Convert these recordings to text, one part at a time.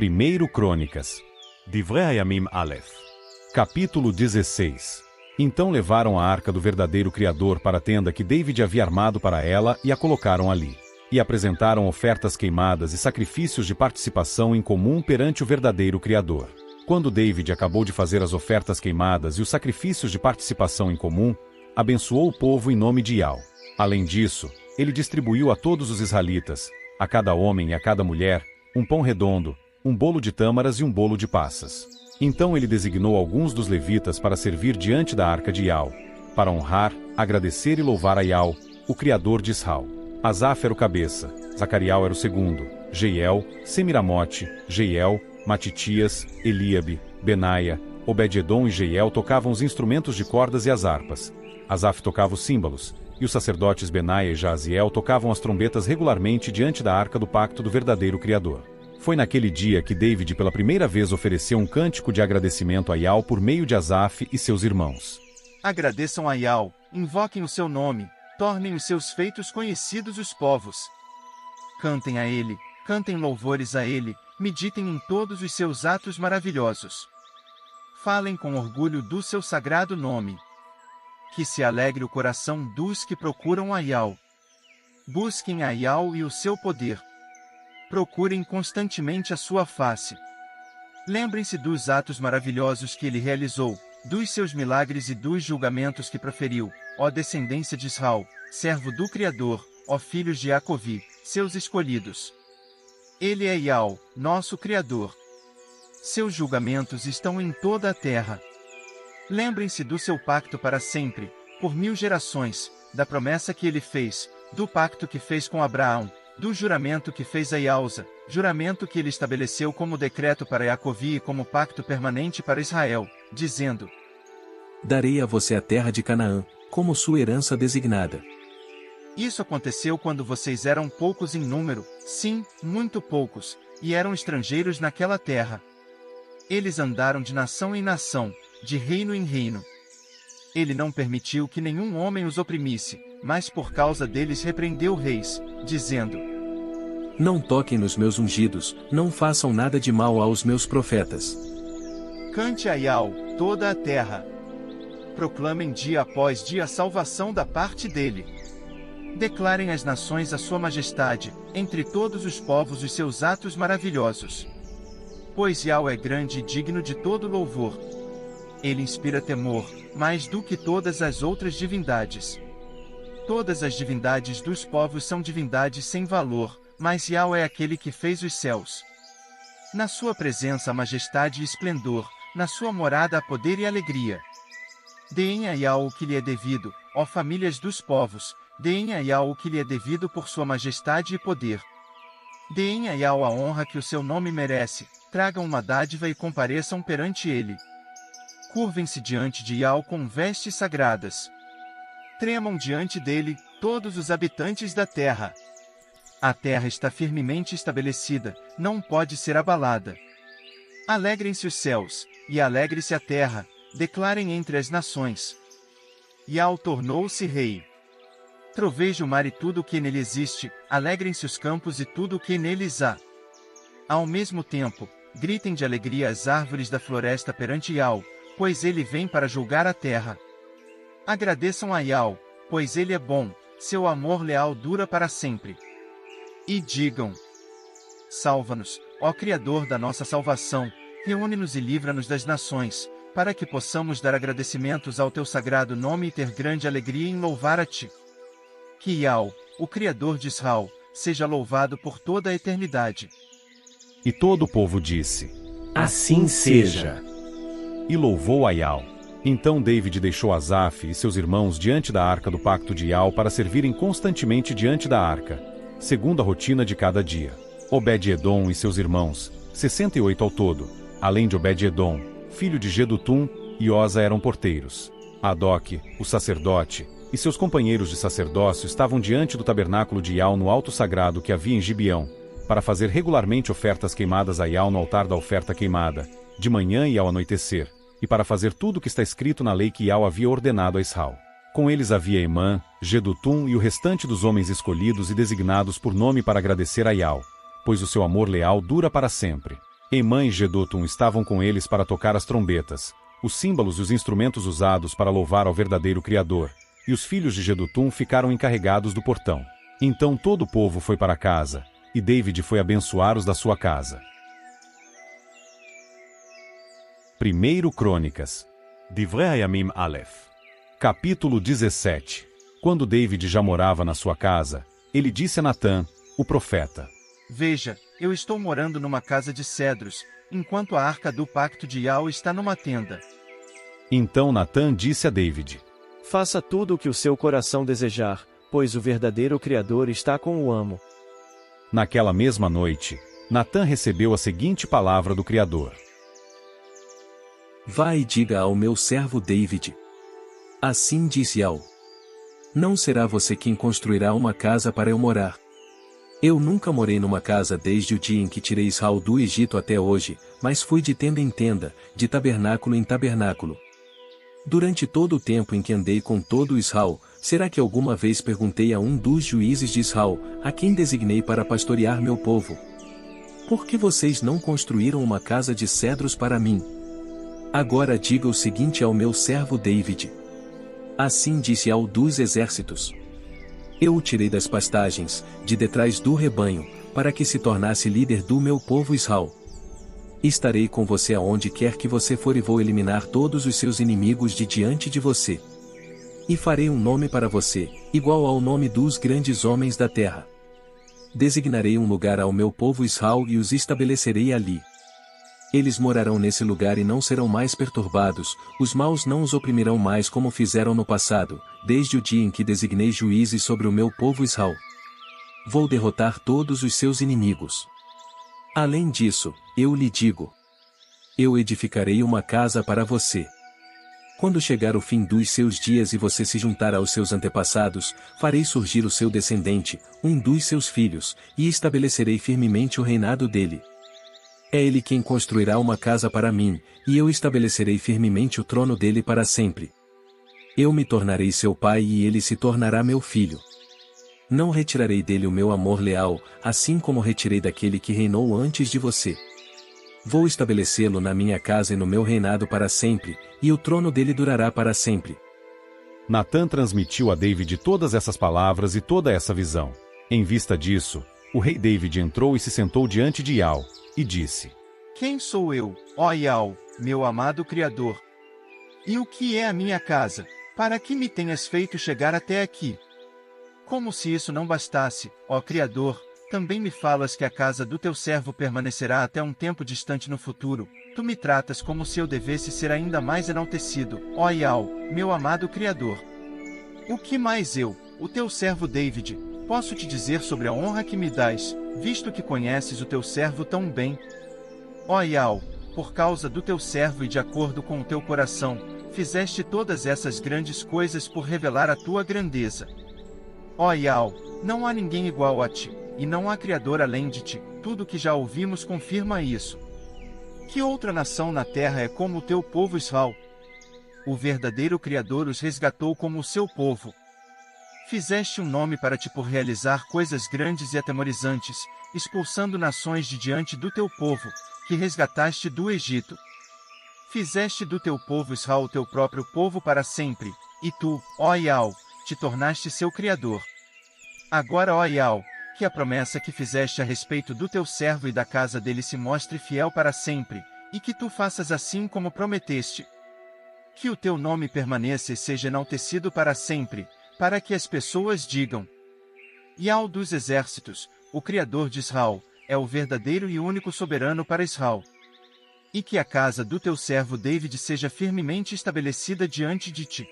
1 Crônicas. Divrei Hayamim Aleph. Capítulo 16. Então levaram a arca do verdadeiro Criador para a tenda que David havia armado para ela e a colocaram ali. E apresentaram ofertas queimadas e sacrifícios de participação em comum perante o verdadeiro Criador. Quando David acabou de fazer as ofertas queimadas e os sacrifícios de participação em comum, abençoou o povo em nome de Yahvé. Além disso, ele distribuiu a todos os israelitas, a cada homem e a cada mulher, um pão redondo, um bolo de tâmaras e um bolo de passas. Então ele designou alguns dos levitas para servir diante da arca de Yahvé, para honrar, agradecer e louvar a Yahvé, o Criador de Israel. Asaf era o cabeça, Zacariel era o segundo, Jeiel, Semiramote, Jeiel, Matitias, Eliabe, Benaia, Obed-edom e Jeiel tocavam os instrumentos de cordas e as harpas. Asaf tocava os símbolos, e os sacerdotes Benaia e Jaaziel tocavam as trombetas regularmente diante da arca do pacto do verdadeiro Criador. Foi naquele dia que David pela primeira vez ofereceu um cântico de agradecimento a Yahvé por meio de Asaf e seus irmãos. Agradeçam a Yahvé, invoquem o seu nome, tornem os seus feitos conhecidos os povos. Cantem a ele, cantem louvores a ele, meditem em todos os seus atos maravilhosos. Falem com orgulho do seu sagrado nome. Que se alegre o coração dos que procuram a Yahvé. Busquem a Yahvé e o seu poder. Procurem constantemente a sua face. Lembrem-se dos atos maravilhosos que ele realizou, dos seus milagres e dos julgamentos que proferiu, ó descendência de Israel, servo do Criador, ó filhos de Jacovi, seus escolhidos. Ele é Yahvé, nosso Criador. Seus julgamentos estão em toda a terra. Lembrem-se do seu pacto para sempre, por 1000 gerações, da promessa que ele fez, do pacto que fez com Abraão, do juramento que fez a Yausa, juramento que ele estabeleceu como decreto para Jacovi e como pacto permanente para Israel, dizendo: Darei a você a terra de Canaã, como sua herança designada. Isso aconteceu quando vocês eram poucos em número, sim, muito poucos, e eram estrangeiros naquela terra. Eles andaram de nação em nação, de reino em reino. Ele não permitiu que nenhum homem os oprimisse, mas por causa deles repreendeu reis, dizendo: Não toquem nos meus ungidos, não façam nada de mal aos meus profetas. Cante a Yahvé, toda a terra. Proclamem dia após dia a salvação da parte dele. Declarem às nações a sua majestade, entre todos os povos os seus atos maravilhosos. Pois Yahvé é grande e digno de todo louvor. Ele inspira temor, mais do que todas as outras divindades. Todas as divindades dos povos são divindades sem valor, mas Yahvé é aquele que fez os céus. Na sua presença há majestade e esplendor, na sua morada há poder e alegria. Deem a Yahvé o que lhe é devido, ó famílias dos povos, deem a Yahvé o que lhe é devido por sua majestade e poder. Deem a Yahvé a honra que o seu nome merece, tragam uma dádiva e compareçam perante ele. Curvem-se diante de Yahvé com vestes sagradas. Tremam diante dele, todos os habitantes da terra. A terra está firmemente estabelecida, não pode ser abalada. Alegrem-se os céus, e alegre-se a terra, declarem entre as nações. Yahvé tornou-se rei. Troveje o mar e tudo o que nele existe, alegrem-se os campos e tudo o que neles há. Ao mesmo tempo, gritem de alegria as árvores da floresta perante Yahvé, pois ele vem para julgar a terra. Agradeçam a Yahvé, pois ele é bom, seu amor leal dura para sempre. E digam: Salva-nos, ó Criador da nossa salvação, reúne-nos e livra-nos das nações, para que possamos dar agradecimentos ao teu sagrado nome e ter grande alegria em louvar a ti. Que Yahvé, o Criador de Israel, seja louvado por toda a eternidade. E todo o povo disse: Assim seja. E louvou a Yahvé. Então David deixou Asaf e seus irmãos diante da arca do pacto de Yahvé para servirem constantemente diante da arca, segundo a rotina de cada dia. Obed-edom e seus irmãos, 68 ao todo, além de Obed-edom, filho de Jedutum, e Osa eram porteiros. Adoc, o sacerdote, e seus companheiros de sacerdócio estavam diante do tabernáculo de Yahvé no alto sagrado que havia em Gibeão, para fazer regularmente ofertas queimadas a Yahvé no altar da oferta queimada, de manhã e ao anoitecer, e para fazer tudo o que está escrito na lei que Yahvé havia ordenado a Israel. Com eles havia Emã, Jedutum e o restante dos homens escolhidos e designados por nome para agradecer a Yahvé, pois o seu amor leal dura para sempre. Emã e Jedutum estavam com eles para tocar as trombetas, os símbolos e os instrumentos usados para louvar ao verdadeiro Criador, e os filhos de Jedutum ficaram encarregados do portão. Então todo o povo foi para casa, e David foi abençoar os da sua casa. 1 Crônicas. Divrei Hayamim Aleph. Capítulo 17. Quando David já morava na sua casa, ele disse a Natã, o profeta: Veja, eu estou morando numa casa de cedros, enquanto a arca do pacto de Yahweh está numa tenda. Então Natã disse a David: Faça tudo o que o seu coração desejar, pois o verdadeiro Criador está com o amo. Naquela mesma noite, Natã recebeu a seguinte palavra do Criador: Vá e diga ao meu servo David. Assim disse Yahweh: Não será você quem construirá uma casa para eu morar. Eu nunca morei numa casa desde o dia em que tirei Israel do Egito até hoje, mas fui de tenda em tenda, de tabernáculo em tabernáculo. Durante todo o tempo em que andei com todo Israel, será que alguma vez perguntei a um dos juízes de Israel, a quem designei para pastorear meu povo? Por que vocês não construíram uma casa de cedros para mim? Agora diga o seguinte ao meu servo David. Assim disse ao dos exércitos: Eu o tirei das pastagens, de detrás do rebanho, para que se tornasse líder do meu povo Israel. Estarei com você aonde quer que você for e vou eliminar todos os seus inimigos de diante de você. E farei um nome para você, igual ao nome dos grandes homens da terra. Designarei um lugar ao meu povo Israel e os estabelecerei ali. Eles morarão nesse lugar e não serão mais perturbados, os maus não os oprimirão mais como fizeram no passado, desde o dia em que designei juízes sobre o meu povo Israel. Vou derrotar todos os seus inimigos. Além disso, eu lhe digo: eu edificarei uma casa para você. Quando chegar o fim dos seus dias e você se juntar aos seus antepassados, farei surgir o seu descendente, um dos seus filhos, e estabelecerei firmemente o reinado dele. É ele quem construirá uma casa para mim, e eu estabelecerei firmemente o trono dele para sempre. Eu me tornarei seu pai e ele se tornará meu filho. Não retirarei dele o meu amor leal, assim como retirei daquele que reinou antes de você. Vou estabelecê-lo na minha casa e no meu reinado para sempre, e o trono dele durará para sempre. Natã transmitiu a David todas essas palavras e toda essa visão. Em vista disso, o rei David entrou e se sentou diante de Yahweh, e disse: Quem sou eu, ó Yahweh, meu amado Criador? E o que é a minha casa, para que me tenhas feito chegar até aqui? Como se isso não bastasse, ó Criador, também me falas que a casa do teu servo permanecerá até um tempo distante no futuro. Tu me tratas como se eu devesse ser ainda mais enaltecido, ó Yahweh, meu amado Criador. O que mais eu, o teu servo David, posso te dizer sobre a honra que me dás, visto que conheces o teu servo tão bem? Ó Yahweh, por causa do teu servo e de acordo com o teu coração, fizeste todas essas grandes coisas por revelar a tua grandeza. Ó Yahweh, não há ninguém igual a ti, e não há Criador além de ti, tudo que já ouvimos confirma isso. Que outra nação na terra é como o teu povo Israel? O verdadeiro Criador os resgatou como o seu povo. Fizeste um nome para ti por realizar coisas grandes e atemorizantes, expulsando nações de diante do teu povo, que resgataste do Egito. Fizeste do teu povo Israel o teu próprio povo para sempre, e tu, ó Yahweh, te tornaste seu Criador. Agora, ó Yahweh, que a promessa que fizeste a respeito do teu servo e da casa dele se mostre fiel para sempre, e que tu faças assim como prometeste. Que o teu nome permaneça e seja enaltecido para sempre, para que as pessoas digam: Yahweh dos exércitos, o Criador de Israel, é o verdadeiro e único soberano para Israel. E que a casa do teu servo David seja firmemente estabelecida diante de ti.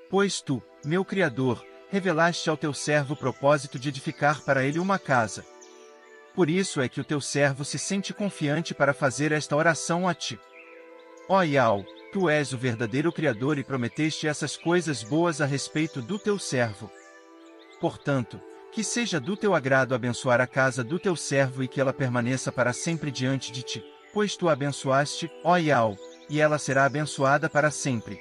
Pois tu, meu Criador, revelaste ao teu servo o propósito de edificar para ele uma casa. Por isso é que o teu servo se sente confiante para fazer esta oração a ti. Ó Yahweh, tu és o verdadeiro Criador e prometeste essas coisas boas a respeito do teu servo. Portanto, que seja do teu agrado abençoar a casa do teu servo e que ela permaneça para sempre diante de ti, pois tu a abençoaste, ó Yahweh, e ela será abençoada para sempre.